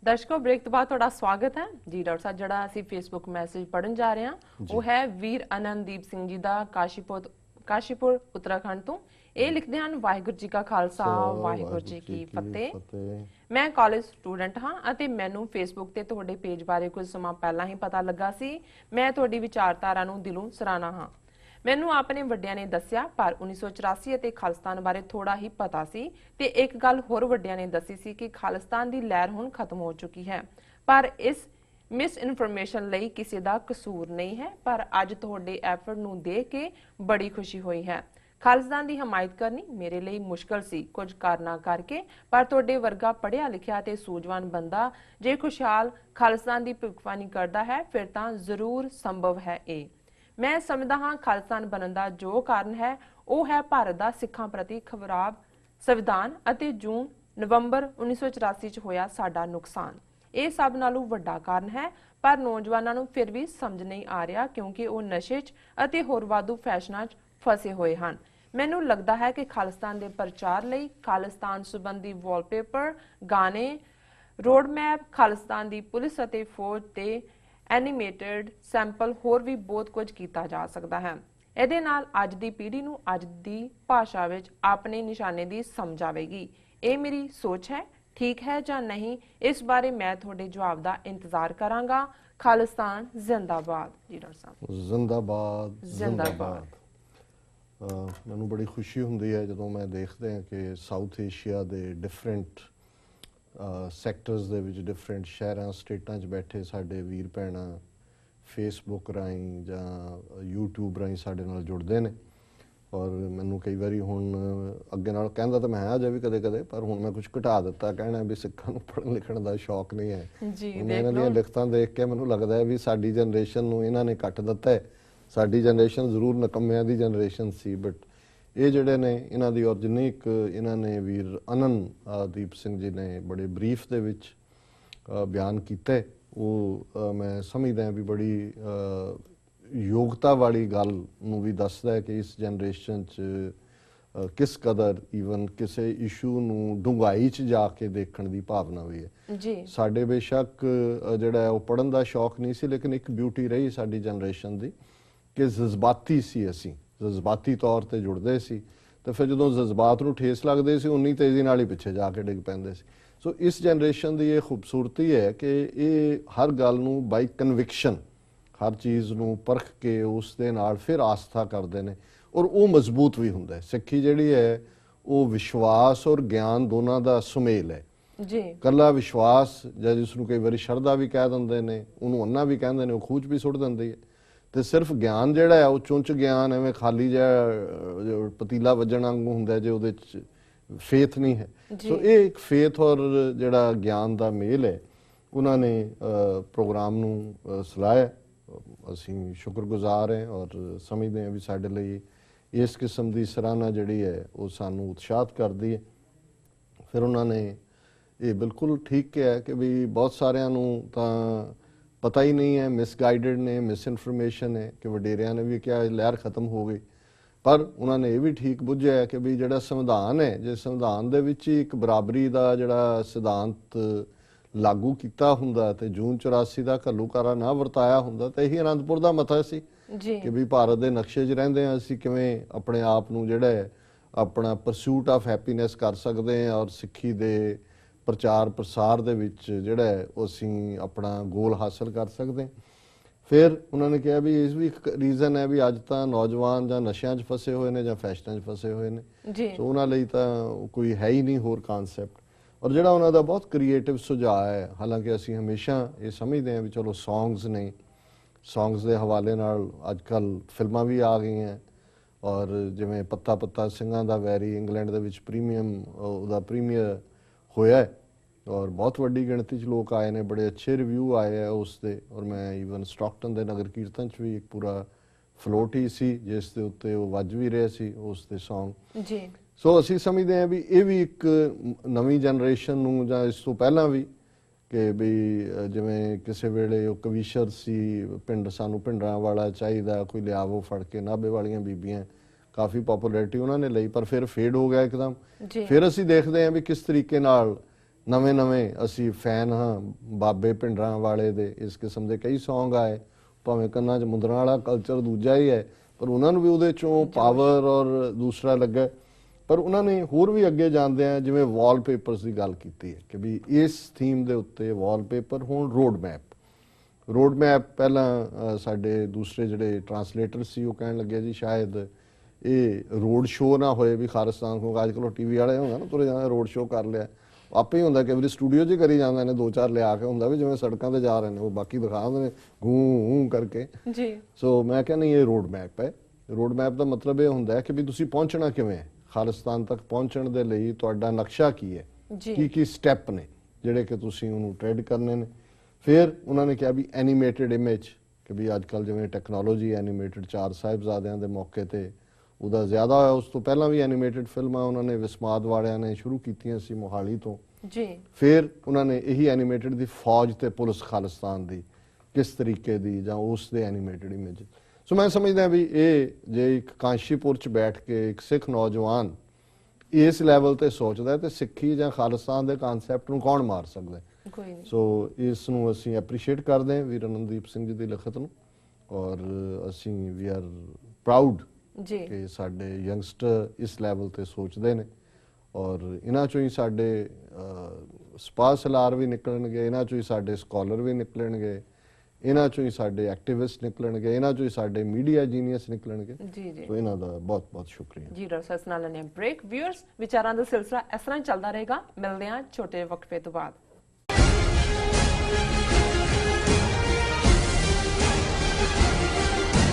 दर्शकों ब्रेक तो बाद थोड़ा स्वागत है जी। डॉक्टर साहब जड़ा असी फेसबुक मैसेज पढ़न जा रहे हैं वो है वीर अनंददीप सिंह जी का काशीपुर उत्तराखंड तो ਇਹ ਲਿਖਦੇ ਹਨ ਵਾਹਿਗੁਰੂ ਜੀ ਕਾ ਖਾਲਸਾ ਵਾਹਿਗੁਰੂ ਜੀ ਕੀ ਫਤਿਹ। ਮੈਂ ਕਾਲਜ ਸਟੂਡੈਂਟ ਹਾਂ ਅਤੇ ਮੈਨੂੰ ਫੇਸਬੁੱਕ ਤੇ ਤੁਹਾਡੇ ਪੇਜ ਬਾਰੇ ਕੁਝ ਸਮਾਂ ਪਹਿਲਾਂ ਹੀ ਪਤਾ ਲੱਗਾ ਸੀ। ਮੈਂ ਤੁਹਾਡੀ ਵਿਚਾਰਧਾਰਾ ਨੂੰ ਦਿਲੋਂ ਸਰਾਹਨਾ ਹਾਂ। ਮੈਨੂੰ ਆਪਣੇ ਵੱਡਿਆਂ ਨੇ ਦੱਸਿਆ ਪਰ 1984 ਅਤੇ ਖਾਲਿਸਤਾਨ ਬਾਰੇ ਥੋੜਾ ਹੀ ਪਤਾ ਸੀ ਤੇ ਇੱਕ ਗੱਲ ਹੋਰ ਵੱਡਿਆਂ ਨੇ ਦੱਸੀ ਸੀ ਕਿ ਖਾਲਿਸਤਾਨ ਦੀ ਲਹਿਰ ਹੁਣ ਖਤਮ ਹੋ ਚੁੱਕੀ ਹੈ। ਪਰ ਇਸ ਮਿਸ ਇਨਫੋਰਮੇਸ਼ਨ ਲਈ ਕਿਸੇ ਦਾ ਕਸੂਰ ਨਹੀਂ ਹੈ। ਪਰ ਅੱਜ ਤੁਹਾਡੇ ਐਫਰਟ ਨੂੰ ਦੇਖ ਕੇ ਬੜੀ ਖੁਸ਼ੀ ਹੋਈ ਹੈ। ਖਾਲਿਸਤਾਨ ਦੀ ਹਮਾਇਤ ਕਰਨੀ ਮੇਰੇ ਲਈ ਮੁਸ਼ਕਲ ਸੀ ਕੁਝ ਕਾਰਨਾਂ ਕਰਕੇ, ਪਰ ਤੁਹਾਡੇ ਵਰਗਾ ਪੜ੍ਹਿਆ ਲਿਖਿਆ ਤੇ ਸੂਝਵਾਨ ਬੰਦਾ ਜੇ ਖੁਸ਼ਹਾਲ ਖਾਲਿਸਤਾਨ ਦੀ ਭਵਿੱਖਬਾਣੀ ਕਰਦਾ ਹੈ ਫਿਰ ਤਾਂ ਜ਼ਰੂਰ ਸੰਭਵ ਹੈ। ਇਹ ਮੈਂ ਸਮਝਦਾ ਹਾਂ ਖਾਲਿਸਤਾਨ ਬਣਨ ਦਾ ਜੋ ਕਾਰਨ ਹੈ ਉਹ ਹੈ ਭਾਰਤ ਦਾ ਸਿੱਖਾਂ ਪ੍ਰਤੀ ਖਰਾਬ ਸੰਵਿਧਾਨ ਅਤੇ ਜੂਨ ਨਵੰਬਰ 1984 ਚ ਹੋਇਆ ਸਾਡਾ ਨੁਕਸਾਨ। ਇਹ ਸਭ ਨਾਲੋਂ ਵੱਡਾ ਕਾਰਨ ਹੈ, ਪਰ ਨੌਜਵਾਨਾਂ ਨੂੰ ਫਿਰ ਵੀ ਸਮਝ ਨਹੀਂ ਆ ਰਿਹਾ ਕਿਉਂਕਿ ਉਹ ਨਸ਼ੇ 'ਚ ਅਤੇ ਹੋਰ ਵਾਧੂ ਫੈਸ਼ਨਾਂ 'ਚ ਫਸੇ ਹੋਏ ਹਨ। ਮੈਨੂੰ ਲੱਗਦਾ ਹੈ ਕਿ ਖਾਲਿਸਤਾਨ ਦੇ ਪ੍ਰਚਾਰ ਲਈ ਖਾਲਿਸਤਾਨ ਸੰਬੰਧੀ ਵਾਲਪੇਪਰ, ਗਾਣੇ, ਰੋਡ ਮੈਪ, ਖਾਲਿਸਤਾਨ ਦੀ ਪੁਲਿਸ ਅਤੇ ਫੌਜ ਤੇ ਐਨੀਮੇਟਡ ਸੈਂਪਲ ਹੋਰ ਵੀ ਬਹੁਤ ਕੁਝ ਕੀਤਾ ਜਾ ਸਕਦਾ ਹੈ। ਇਹਦੇ ਨਾਲ ਅੱਜ ਦੀ ਪੀੜ੍ਹੀ ਨੂੰ ਅੱਜ ਦੀ ਭਾਸ਼ਾ ਵਿੱਚ ਆਪਣੇ ਨਿਸ਼ਾਨੇ ਦੀ ਸਮਝ ਆਵੇਗੀ। ਇਹ ਮੇਰੀ ਸੋਚ ਹੈ, ਠੀਕ ਹੈ ਜਾਂ नहीं इस बारे मैं थोड़े जवाब का इंतजार करांगा। खालिस्तान जिंदाबाद जी। डॉक्टर साहब जिंदाबाद जिंदाबाद। ਮੈਨੂੰ ਬੜੀ ਖੁਸ਼ੀ ਹੁੰਦੀ ਹੈ ਜਦੋਂ ਮੈਂ ਦੇਖਦੇ ਹਾਂ ਕਿ ਸਾਊਥ ਏਸ਼ੀਆ ਦੇ ਡਿਫਰੈਂਟ ਸੈਕਟਰਸ ਦੇ ਵਿੱਚ ਡਿਫਰੈਂਟ ਸ਼ਹਿਰਾਂ ਸਟੇਟਾਂ 'ਚ ਬੈਠੇ ਸਾਡੇ ਵੀਰ ਭੈਣਾਂ ਫੇਸਬੁੱਕ ਰਾਹੀਂ ਜਾਂ ਯੂਟਿਊਬ ਰਾਹੀਂ ਸਾਡੇ ਨਾਲ ਜੁੜਦੇ ਨੇ। ਔਰ ਮੈਨੂੰ ਕਈ ਵਾਰੀ ਹੁਣ ਅੱਗੇ ਨਾਲ ਕਹਿੰਦਾ ਤਾਂ ਮੈਂ ਅਜੇ ਵੀ ਕਦੇ ਕਦੇ, ਪਰ ਹੁਣ ਮੈਂ ਕੁਝ ਘਟਾ ਦਿੱਤਾ, ਕਹਿਣਾ ਵੀ ਸਿੱਖਾਂ ਨੂੰ ਪੜ੍ਹਨ ਲਿਖਣ ਦਾ ਸ਼ੌਕ ਨਹੀਂ ਹੈ। ਇਹਨਾਂ ਦੀਆਂ ਲਿਖਤਾਂ ਦੇਖ ਕੇ ਮੈਨੂੰ ਲੱਗਦਾ ਹੈ ਵੀ ਸਾਡੀ ਜਨਰੇਸ਼ਨ ਨੂੰ ਇਹਨਾਂ ਨੇ ਕੱਟ ਦਿੱਤਾ ਹੈ। ਸਾਡੀ ਜਨਰੇਸ਼ਨ ਜ਼ਰੂਰ ਨਕੰਮਿਆਂ ਦੀ ਜਨਰੇਸ਼ਨ ਸੀ, ਬਟ ਇਹ ਜਿਹੜੇ ਨੇ ਇਹਨਾਂ ਦੀ ਔਰ ਜਿੰਨੀ ਇੱਕ ਇਹਨਾਂ ਨੇ ਵੀਰ ਅਨੰਦਦੀਪ ਸਿੰਘ ਜੀ ਨੇ ਬੜੇ ਬਰੀਫ ਦੇ ਵਿੱਚ ਬਿਆਨ ਕੀਤੇ ਉਹ ਮੈਂ ਸਮਝਦਾ ਵੀ ਬੜੀ ਯੋਗਤਾ ਵਾਲੀ ਗੱਲ ਨੂੰ ਵੀ ਦੱਸਦਾ ਹੈ ਕਿ ਇਸ ਜਨਰੇਸ਼ਨ 'ਚ ਕਿਸ ਕਦਰ ਈਵਨ ਕਿਸੇ ਇਸ਼ੂ ਨੂੰ ਡੂੰਘਾਈ 'ਚ ਜਾ ਕੇ ਦੇਖਣ ਦੀ ਭਾਵਨਾ ਵੀ ਹੈ ਜੀ। ਸਾਡੇ ਬੇਸ਼ੱਕ ਜਿਹੜਾ ਉਹ ਪੜ੍ਹਨ ਦਾ ਸ਼ੌਕ ਨਹੀਂ ਸੀ, ਲੇਕਿਨ ਇੱਕ ਬਿਊਟੀ ਰਹੀ ਸਾਡੀ ਜਨਰੇਸ਼ਨ ਦੀ ਕਿ ਜਜ਼ਬਾਤੀ ਸੀ, ਅਸੀਂ ਜਜ਼ਬਾਤੀ ਤੌਰ ਤੇ ਜੁੜਦੇ ਸੀ ਤੇ ਫਿਰ ਜਦੋਂ ਜਜ਼ਬਾਤ ਨੂੰ ਠੇਸ ਲੱਗਦੇ ਸੀ ਉਨੀ ਤੇਜ਼ੀ ਨਾਲ ਹੀ ਪਿੱਛੇ ਜਾ ਕੇ ਡਿੱਗ ਪੈਂਦੇ ਸੀ। ਸੋ ਇਸ ਜਨਰੇਸ਼ਨ ਦੀ ਇਹ ਖੂਬਸੂਰਤੀ ਹੈ ਕਿ ਇਹ ਹਰ ਗੱਲ ਨੂੰ ਬਾਈ ਕਨਵਿਕਸ਼ਨ, ਹਰ ਚੀਜ਼ ਨੂੰ ਪਰਖ ਕੇ ਉਸ ਦੇ ਨਾਲ ਫਿਰ ਆਸਥਾ ਕਰਦੇ ਨੇ ਔਰ ਉਹ ਮਜ਼ਬੂਤ ਵੀ ਹੁੰਦਾ ਹੈ। ਸਿੱਖੀ ਜਿਹੜੀ ਹੈ ਉਹ ਵਿਸ਼ਵਾਸ ਔਰ ਗਿਆਨ ਦੋਨਾਂ ਦਾ ਸੁਮੇਲ ਹੈ ਜੀ। ਕੱਲਾ ਵਿਸ਼ਵਾਸ ਜਾਂ ਜਿਸ ਨੂੰ ਕਈ ਵਾਰੀ ਸ਼ਰਧਾ ਵੀ ਕਹਿ ਦਿੰਦੇ ਨੇ, ਉਹਨੂੰ ਅੰਨਾ ਵੀ ਕਹਿੰਦੇ ਨੇ, ਉਹ ਖੂਚ ਵੀ ਸੁੱਟ ਦਿੰਦੀ ਹੈ। ਤੇ ਸਿਰਫ ਗਿਆਨ ਜਿਹੜਾ ਹੈ ਉਹ ਚੁੰਚ ਗਿਆਨ ਐਵੇਂ ਖਾਲੀ ਜਿਹਾ ਪਤੀਲਾ ਵੱਜਣ ਵਾਂਗੂ ਹੁੰਦਾ ਜੇ ਉਹਦੇ 'ਚ ਫੇਥ ਨਹੀਂ ਹੈ। ਸੋ ਇਹ ਇੱਕ ਫੇਥ ਔਰ ਜਿਹੜਾ ਗਿਆਨ ਦਾ ਮੇਲ ਹੈ ਉਹਨਾਂ ਨੇ ਪ੍ਰੋਗਰਾਮ ਨੂੰ ਸਲਾਹਿਆ। ਅਸੀਂ ਸ਼ੁਕਰਗੁਜ਼ਾਰ ਹਾਂ ਔਰ ਸਮਝਦੇ ਹਾਂ ਵੀ ਸਾਡੇ ਲਈ ਇਸ ਕਿਸਮ ਦੀ ਸਰਾਹਨਾ ਜਿਹੜੀ ਹੈ ਉਹ ਸਾਨੂੰ ਉਤਸ਼ਾਹਤ ਕਰਦੀ ਹੈ। ਫਿਰ ਉਹਨਾਂ ਨੇ ਇਹ ਬਿਲਕੁਲ ਠੀਕ ਕਿਹਾ ਕਿ ਵੀ ਬਹੁਤ ਸਾਰਿਆਂ ਨੂੰ ਤਾਂ ਪਤਾ ਹੀ ਨਹੀਂ ਹੈ, ਮਿਸਗਾਈਡਡ ਨੇ, ਮਿਸ ਇਨਫੋਰਮੇਸ਼ਨ ਹੈ ਕਿ ਵਡੇਰਿਆਂ ਨੇ ਵੀ ਕਿਹਾ ਲਹਿਰ ਖਤਮ ਹੋ ਗਈ, ਪਰ ਉਹਨਾਂ ਨੇ ਇਹ ਵੀ ਠੀਕ ਬੁੱਝਿਆ ਕਿ ਵੀ ਜਿਹੜਾ ਸੰਵਿਧਾਨ ਹੈ, ਜੇ ਸੰਵਿਧਾਨ ਦੇ ਵਿੱਚ ਹੀ ਇੱਕ ਬਰਾਬਰੀ ਦਾ ਜਿਹੜਾ ਸਿਧਾਂਤ ਲਾਗੂ ਕੀਤਾ ਹੁੰਦਾ ਤੇ ਜੂਨ 84 ਦਾ ਘੱਲੂਘਾਰਾ ਨਾ ਵਰਤਾਇਆ ਹੁੰਦਾ ਤਾਂ ਇਹੀ ਅਨੰਦਪੁਰ ਦਾ ਮਤਾ ਸੀ ਕਿ ਵੀ ਭਾਰਤ ਦੇ ਨਕਸ਼ੇ 'ਚ ਰਹਿੰਦੇ ਹਾਂ ਅਸੀਂ ਕਿਵੇਂ ਆਪਣੇ ਆਪ ਨੂੰ ਜਿਹੜਾ ਹੈ ਆਪਣਾ ਪਰਸੂਟ ਆਫ ਹੈਪੀਨੈਸ ਕਰ ਸਕਦੇ ਹਾਂ ਔਰ ਸਿੱਖੀ ਦੇ ਪ੍ਰਚਾਰ ਪ੍ਰਸਾਰ ਦੇ ਵਿੱਚ ਜਿਹੜਾ ਹੈ ਉਹ ਅਸੀਂ ਆਪਣਾ ਗੋਲ ਹਾਸਲ ਕਰ ਸਕਦੇ ਹਾਂ। ਫਿਰ ਉਹਨਾਂ ਨੇ ਕਿਹਾ ਵੀ ਇਸ ਵੀ ਇੱਕ ਰੀਜ਼ਨ ਹੈ ਵੀ ਅੱਜ ਤਾਂ ਨੌਜਵਾਨ ਜਾਂ ਨਸ਼ਿਆਂ 'ਚ ਫਸੇ ਹੋਏ ਨੇ ਜਾਂ ਫੈਸ਼ਨਾਂ 'ਚ ਫਸੇ ਹੋਏ ਨੇ, ਸੋ ਉਹਨਾਂ ਲਈ ਤਾਂ ਕੋਈ ਹੈ ਹੀ ਨਹੀਂ ਹੋਰ ਕਾਨਸੈਪਟ। ਔਰ ਜਿਹੜਾ ਉਹਨਾਂ ਦਾ ਬਹੁਤ ਕ੍ਰੀਏਟਿਵ ਸੁਝਾਅ ਹੈ, ਹਾਲਾਂਕਿ ਅਸੀਂ ਹਮੇਸ਼ਾ ਇਹ ਸਮਝਦੇ ਹਾਂ ਵੀ ਚਲੋ ਸੌਂਗਸ ਨੇ, ਸੌਂਗਸ ਦੇ ਹਵਾਲੇ ਨਾਲ ਅੱਜ ਕੱਲ੍ਹ ਫਿਲਮਾਂ ਵੀ ਆ ਗਈਆਂ ਔਰ ਜਿਵੇਂ ਪੱਤਾ ਪੱਤਾ ਸਿੰਘਾਂ ਦਾ ਵੈਰੀ ਇੰਗਲੈਂਡ ਦੇ ਵਿੱਚ ਉਹਦਾ ਪ੍ਰੀਮੀਅਰ ਹੋਇਆ ਔਰ ਬਹੁਤ ਵੱਡੀ ਗਿਣਤੀ 'ਚ ਲੋਕ ਆਏ ਨੇ, ਬੜੇ ਅੱਛੇ ਰਿਵਿਊ ਆਏ ਹੈ ਉਸ ਦੇ। ਔਰ ਮੈਂ ਈਵਨ ਸਟਾਕਟਨ ਦੇ ਨਗਰ ਕੀਰਤਨ 'ਚ ਵੀ ਇੱਕ ਪੂਰਾ ਫਲੋਟ ਹੀ ਸੀ ਜਿਸ ਦੇ ਉੱਤੇ ਉਹ ਵੱਜ ਵੀ ਰਹੇ ਸੀ ਉਸ ਦੇ ਸੌਂਗ ਜੀ। ਸੋ ਅਸੀਂ ਸਮਝਦੇ ਹਾਂ ਵੀ ਇਹ ਵੀ ਇੱਕ ਨਵੀਂ ਜਨਰੇਸ਼ਨ ਨੂੰ ਜਾਂ ਇਸ ਤੋਂ ਪਹਿਲਾਂ ਵੀ ਕਿ ਵੀ ਜਿਵੇਂ ਕਿਸੇ ਵੇਲੇ ਉਹ ਕਵੀਸ਼ਰ ਸੀ ਪਿੰਡ ਸਾਨੂੰ ਭਿੰਡਰਾਂ ਵਾਲਾ ਚਾਹੀਦਾ, ਕੋਈ ਲਿਆਵੋ ਫੜ ਕੇ, ਨਾਭੇ ਵਾਲੀਆਂ ਬੀਬੀਆਂ, ਕਾਫੀ ਪੋਪੂਲੈਰਿਟੀ ਉਹਨਾਂ ਨੇ ਲਈ ਪਰ ਫਿਰ ਫੇਡ ਹੋ ਗਿਆ ਇੱਕਦਮ। ਫਿਰ ਅਸੀਂ ਦੇਖਦੇ ਹਾਂ ਵੀ ਕਿਸ ਤਰੀਕੇ ਨਾਲ ਨਵੇਂ ਅਸੀਂ ਫੈਨ ਹਾਂ ਬਾਬੇ ਭਿੰਡਰਾਂ ਵਾਲੇ ਦੇ, ਇਸ ਕਿਸਮ ਦੇ ਕਈ Song ਆਏ, ਭਾਵੇਂ ਕੰਨਾਂ 'ਚ ਮੁੰਦਰਾਂ ਵਾਲਾ ਕਲਚਰ ਦੂਜਾ ਹੀ ਹੈ, ਪਰ ਉਹਨਾਂ ਨੂੰ ਵੀ ਉਹਦੇ ਚੋਂ ਪਾਵਰ ਔਰ ਦੂਸਰਾ ਲੱਗਾ। ਪਰ ਉਹਨਾਂ ਨੇ ਹੋਰ ਵੀ ਅੱਗੇ ਜਾਂਦੇ ਆ, ਜਿਵੇਂ ਵਾਲਪੇਪਰਸ ਦੀ ਗੱਲ ਕੀਤੀ ਹੈ ਕਿ ਵੀ ਇਸ ਥੀਮ ਦੇ ਉੱਤੇ ਵਾਲਪੇਪਰ ਹੁਣ ਰੋਡ ਮੈਪ ਪਹਿਲਾਂ ਸਾਡੇ ਦੂਸਰੇ ਜਿਹੜੇ ਟਰਾਂਸਲੇਟਰ ਸੀ ਉਹ ਕਹਿਣ ਲੱਗੇ ਜੀ ਸ਼ਾਇਦ ਇਹ ਰੋਡ ਸ਼ੋਅ ਨਾ ਹੋਏ ਵੀ ਖਾਲਿਸਤਾਨ ਨੂੰ, ਅੱਜ ਕੱਲ੍ਹ ਟੀਵੀ ਵਾਲੇ ਹੁੰਦਾ ਨਾ ਤੁਰੇ ਜਾਂਦੇ ਰੋਡ ਸ਼ੋਅ ਕਰ ਲਿਆ, ਆਪੇ ਹੀ ਹੁੰਦਾ ਕਿ ਵੀ ਸਟੂਡੀਓ 'ਚ ਹੀ ਕਰੀ ਜਾਂਦੇ ਨੇ, 2-4 ਲਿਆ ਕੇ ਹੁੰਦਾ ਵੀ ਜਿਵੇਂ ਸੜਕਾਂ ਤੇ ਜਾ ਰਹੇ ਨੇ, ਉਹ ਬਾਕੀ ਦਿਖਾ ਦਿੰਦੇ ਨੇ ਗੂੰ ਕਰਕੇ ਜੀ। ਸੋ ਮੈਂ ਕਹਿੰਦਾ ਨਹੀਂ, ਇਹ ਰੋਡ ਮੈਪ ਹੈ। ਰੋਡ ਮੈਪ ਦਾ ਮਤਲਬ ਇਹ ਹੁੰਦਾ ਹੈ ਕਿ ਵੀ ਤੁਸੀਂ ਪਹੁੰਚਣਾ ਕਿਵੇਂ ਹੈ, ਖਾਲਿਸਤਾਨ ਤੱਕ ਪਹੁੰਚਣ ਦੇ ਲਈ ਤੁਹਾਡਾ ਨਕਸ਼ਾ ਕੀ ਹੈ, ਕੀ ਸਟੈਪ ਨੇ ਜਿਹੜੇ ਕਿ ਤੁਸੀਂ ਉਹਨੂੰ ਟ੍ਰੇਡ ਕਰਨੇ ਨੇ। ਫਿਰ ਉਹਨਾਂ ਨੇ ਕਿਹਾ ਵੀ ਐਨੀਮੇਟਡ ਇਮੇਜ, ਕਿ ਵੀ ਅੱਜ ਕੱਲ੍ਹ ਜਿਵੇਂ ਟੈਕਨੋਲੋਜੀ ਐਨੀਮੇਟਡ 4 ਸਾਹਿਬਜ਼ਾਦਿਆਂ ਦੇ ਮੌਕੇ ਤੇ ਉਹਦਾ ਜ਼ਿਆਦਾ ਹੋਇਆ, ਉਸ ਤੋਂ ਪਹਿਲਾਂ ਵੀ ਐਨੀਮੇਟਡ ਫਿਲਮਾਂ ਉਹਨਾਂ ਨੇ ਵਿਸਮਾਦ ਵਾਲਿਆਂ ਨੇ ਸ਼ੁਰੂ ਕੀਤੀਆਂ ਸੀ ਮੋਹਾਲੀ ਤੋਂ ਜੀ। ਫਿਰ ਉਹਨਾਂ ਨੇ ਇਹੀ ਐਨੀਮੇਟਡ ਦੀ ਫੌਜ ਤੇ ਪੁਲਿਸ ਖਾਲਿਸਤਾਨ ਦੀ ਕਿਸ ਤਰੀਕੇ ਦੀ ਜਾਂ ਉਸ ਦੇ ਐਨੀਮੇਟਡ ਇਮੇਜ। ਸੋ ਮੈਂ ਸਮਝਦਾ ਵੀ ਇਹ ਜੇ ਇੱਕ ਕਾਂਸ਼ੀਪੁਰ 'ਚ ਬੈਠ ਕੇ ਇੱਕ ਸਿੱਖ ਨੌਜਵਾਨ ਇਸ ਲੈਵਲ ਤੇ ਸੋਚਦਾ ਤੇ ਸਿੱਖੀ ਜਾਂ ਖਾਲਿਸਤਾਨ ਦੇ ਕਨਸੈਪਟ ਨੂੰ ਕੌਣ ਮਾਰ ਸਕਦਾ। ਸੋ ਇਸ ਨੂੰ ਅਸੀਂ ਐਪਰੀਸ਼ੀਏਟ ਕਰਦੇ ਹਾਂ ਵੀਰ ਅਨੰਦੀਪ ਸਿੰਘ ਜੀ ਦੀ ਲਿਖਤ ਨੂੰ, ਔਰ ਅਸੀਂ ਵੀ ਆਰ ਪ੍ਰਾਊਡ ਕਿ ਸਾਡੇ ਯੰਗਸਟਰ ਇਸ ਲੈਵਲ ਤੇ ਸੋਚਦੇ ਨੇ, ਔਰ ਇਹਨਾਂ ਚੋਂ ਹੀ ਸਾਡੇ ਸਪਾ ਸਲਾਰ ਵੀ ਨਿਕਲਣਗੇ, ਇਹਨਾਂ ਚੋਂ ਹੀ ਸਾਡੇ ਸਕਾਲਰ ਵੀ ਨਿਕਲਣਗੇ, ਇਹਨਾਂ ਚੋਂ ਹੀ ਸਾਡੇ ਐਕਟਿਵਿਸਟ ਨਿਕਲਣਗੇ, ਇਹਨਾਂ ਚੋਂ ਹੀ ਸਾਡੇ ਮੀਡੀਆ ਜੀਨੀਅਸ ਨਿਕਲਣਗੇ ਜੀ। ਸੋ ਇਹਨਾਂ ਦਾ ਬਹੁਤ ਬਹੁਤ ਸ਼ੁਕਰੀਆ ਜੀ। ਡਾਕਟਰ ਸਾਹਿਬ ਨਾਲ ਨੇ ਬ੍ਰੇਕ। ਵਿਊਅਰਸ, ਵਿਚਾਰਾਂ ਦਾ ਸਿਲਸਿਲਾ ਇਸ ਤਰ੍ਹਾਂ ਚੱਲਦਾ ਰਹੇਗਾ। ਮਿਲਦੇ ਹਾਂ ਛੋਟੇ ਵਕਫੇ ਤੋਂ ਬਾਅਦ।